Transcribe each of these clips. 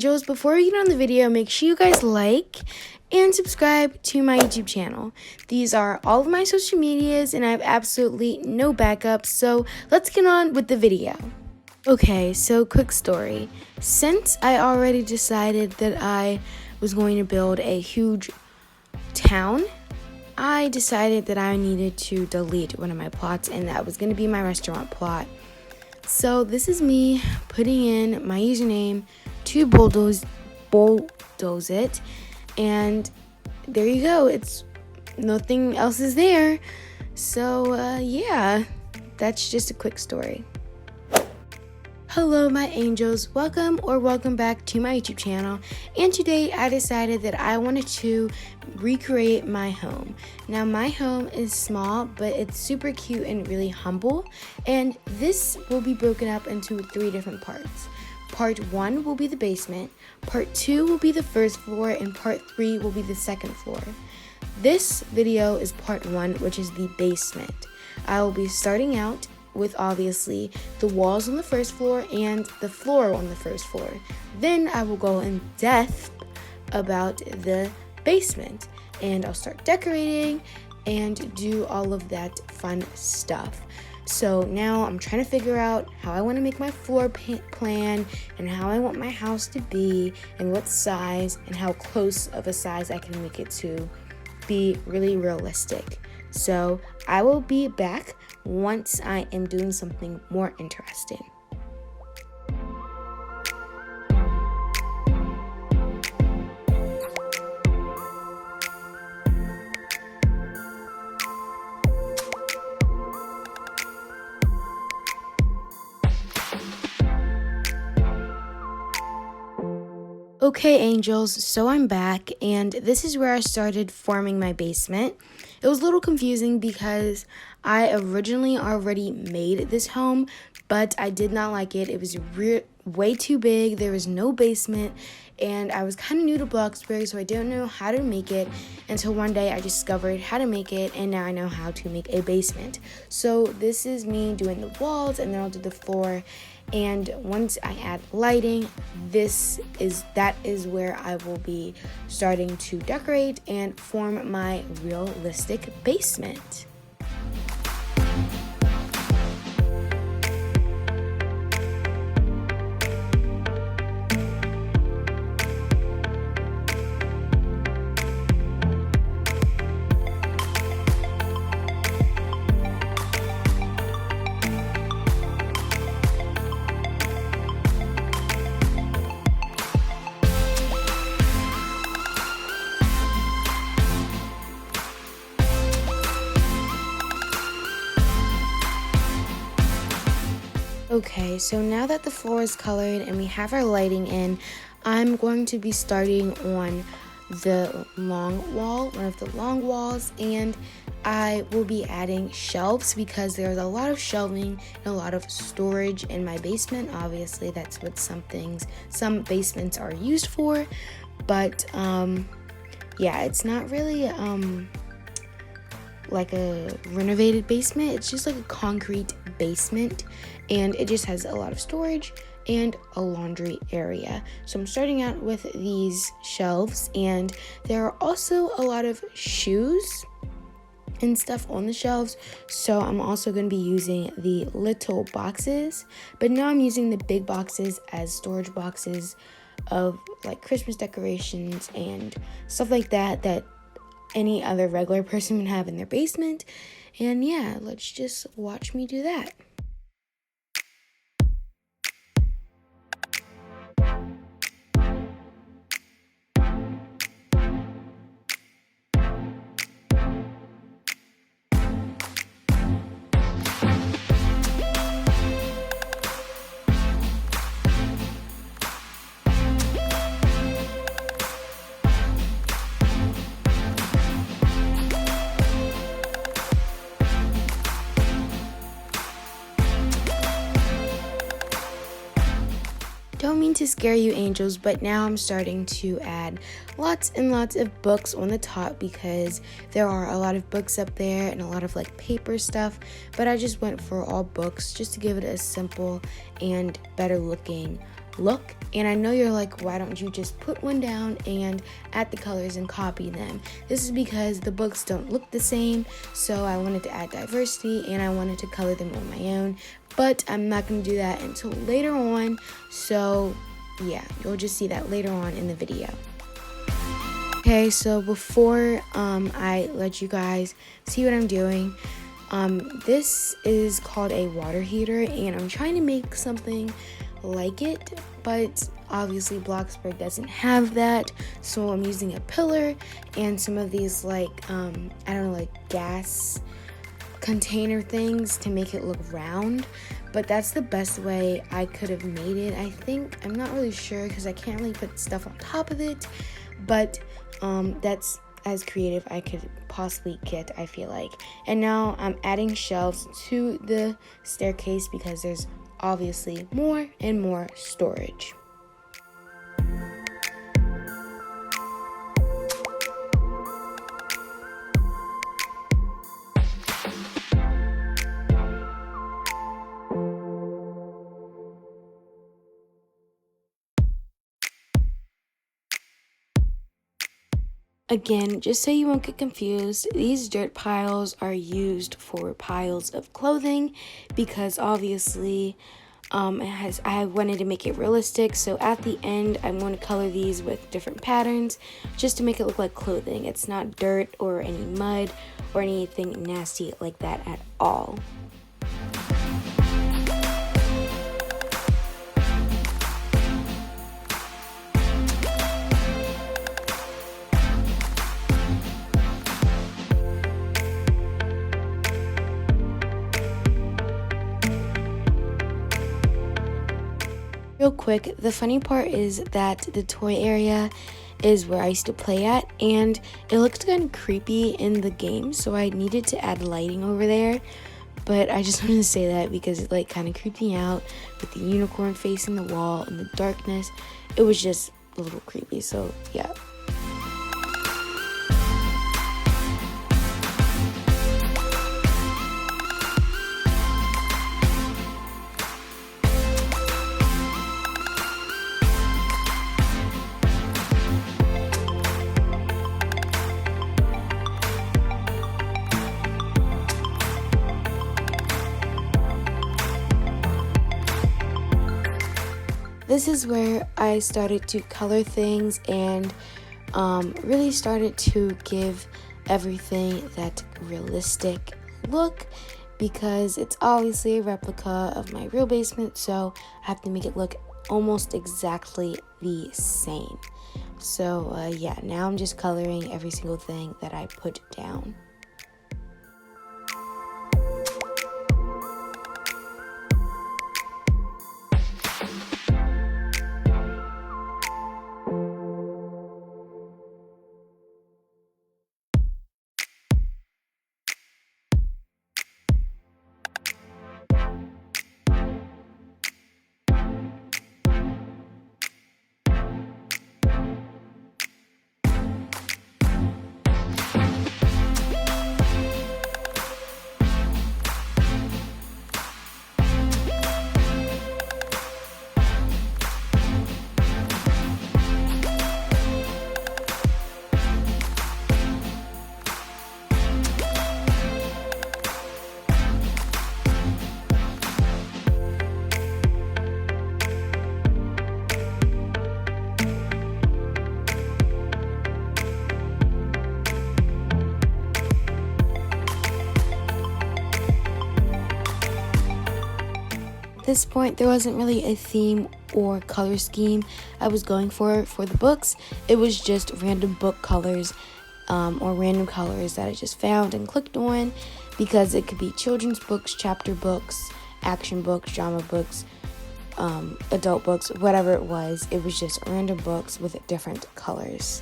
angels, before we get on the video, make sure you guys like and subscribe to my YouTube channel. These are all of my social medias and I have absolutely no backups, so let's get on with the video. Okay, so quick story. Since I already decided that I was going to build a huge town, I decided that I needed to delete one of my plots, and that was going to be my restaurant plot. So this is me putting in my username to bulldoze it, and there you go. It's nothing else is there. So yeah, that's just a quick story. Hello my angels, welcome back to my YouTube channel, and today I decided that I wanted to recreate my home. Now my home is small, but it's super cute and really humble, and this will be broken up into 3 different parts. Part 1 will be the basement, part 2 will be the first floor, and part 3 will be the second floor. This video is part 1, which is the basement. I will be starting out with obviously the walls on the first floor and the floor on the first floor. Then I will go in depth about the basement, and I'll start decorating and do all of that fun stuff. So now I'm trying to figure out how I want to make my floor plan and how I want my house to be and what size and how close of a size I can make it to be really realistic. So I will be back once I am doing something more interesting. Okay angels, so I'm back, and this is where I started forming my basement. It was a little confusing because I originally already made this home, but I did not like it. It was way too big, there was no basement, and I was kind of new to Bloxburg, so I didn't know how to make it until one day I discovered how to make it, and now I know how to make a basement. So this is me doing the walls, and then I'll do the floor. And once I add lighting, that is where I will be starting to decorate and form my realistic basement. Okay, so now that the floor is colored and we have our lighting in, I'm going to be starting on the long wall, one of the long walls, and I will be adding shelves because there's a lot of shelving and a lot of storage in my basement. Obviously, that's what some basements are used for, but yeah, it's not really like a renovated basement. It's just like a concrete basement, and it just has a lot of storage and a laundry area. So I'm starting out with these shelves, and there are also a lot of shoes and stuff on the shelves, so I'm also going to be using the little boxes, but now I'm using the big boxes as storage boxes of like Christmas decorations and stuff like that any other regular person would have in their basement. And yeah, let's just watch me do that. Don't mean to scare you angels, but now I'm starting to add lots and lots of books on the top because there are a lot of books up there and a lot of like paper stuff, but I just went for all books just to give it a simple and better looking look. And I know you're like, why don't you just put one down and add the colors and copy them? This is because the books don't look the same, so I wanted to add diversity and I wanted to color them on my own, but I'm not going to do that until later on, so yeah, you'll just see that later on in the video. Okay, so before I let you guys see what I'm doing, this is called a water heater, and I'm trying to make something like it, but obviously Bloxburg doesn't have that, so I'm using a pillar and some of these like I don't know, like gas container things to make it look round. But that's the best way I could have made it, I think. I'm not really sure because I can't really put stuff on top of it, but that's as creative I could possibly get, I feel like. And now I'm adding shelves to the staircase because there's obviously more and more storage. Again, just so you won't get confused, these dirt piles are used for piles of clothing because obviously I wanted to make it realistic. So at the end, I'm going to color these with different patterns just to make it look like clothing. It's not dirt or any mud or anything nasty like that at all. Real quick, the funny part is that the toy area is where I used to play at, and it looked kind of creepy in the game, so I needed to add lighting over there. But I just wanted to say that because it like kind of creeped me out with the unicorn facing the wall and the darkness. It was just a little creepy, so yeah. This is where I started to color things and really started to give everything that realistic look, because it's obviously a replica of my real basement, so I have to make it look almost exactly the same. So yeah, now I'm just coloring every single thing that I put down. At this point, there wasn't really a theme or color scheme I was going for the books. It was just random book colors or random colors that I just found and clicked on, because it could be children's books, chapter books, action books, drama books, adult books, whatever it was. It was just random books with different colors.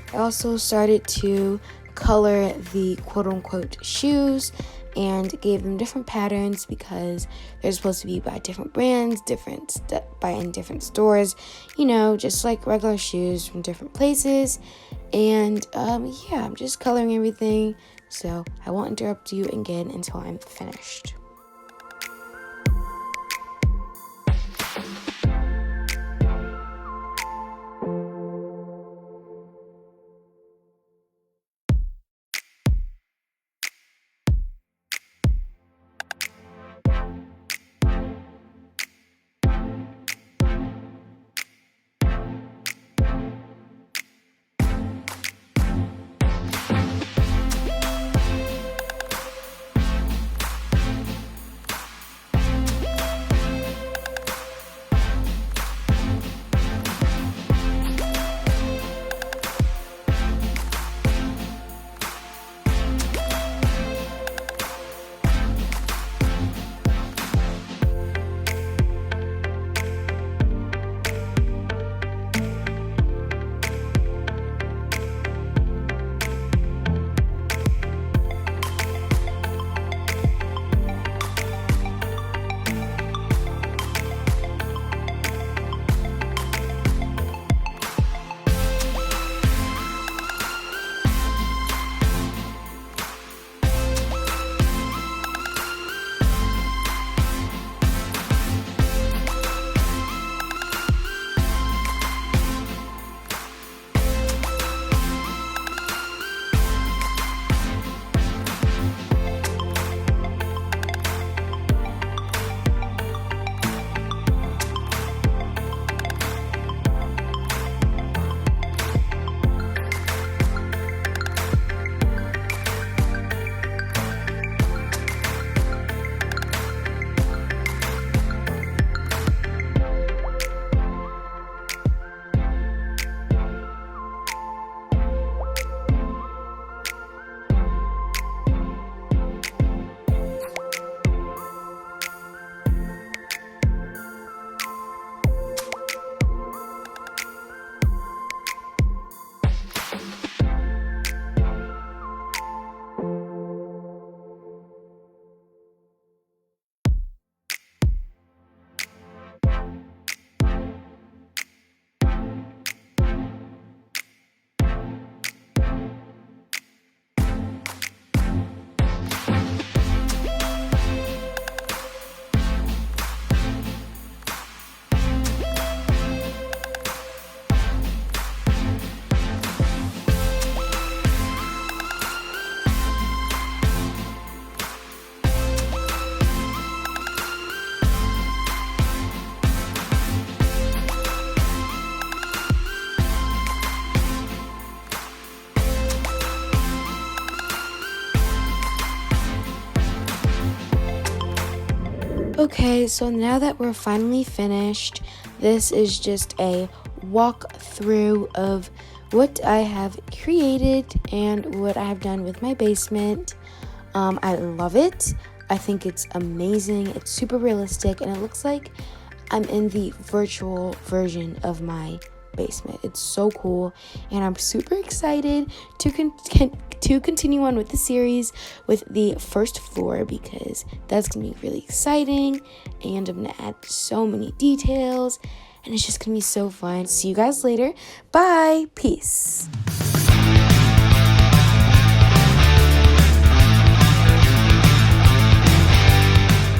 I also started to color the quote-unquote shoes and gave them different patterns because they're supposed to be by different brands, in different stores, just like regular shoes from different places. And yeah, I'm just coloring everything, so I won't interrupt you again until I'm finished. Okay, so now that we're finally finished, this is just a walkthrough of what I have created and what I have done with my basement. I love it. I think it's amazing. It's super realistic, and it looks like I'm in the virtual version of my basement. It's so cool, and I'm super excited to continue on with the series with the first floor because that's gonna be really exciting, and I'm gonna add so many details, and it's just gonna be so fun. See you guys later. Bye. Peace.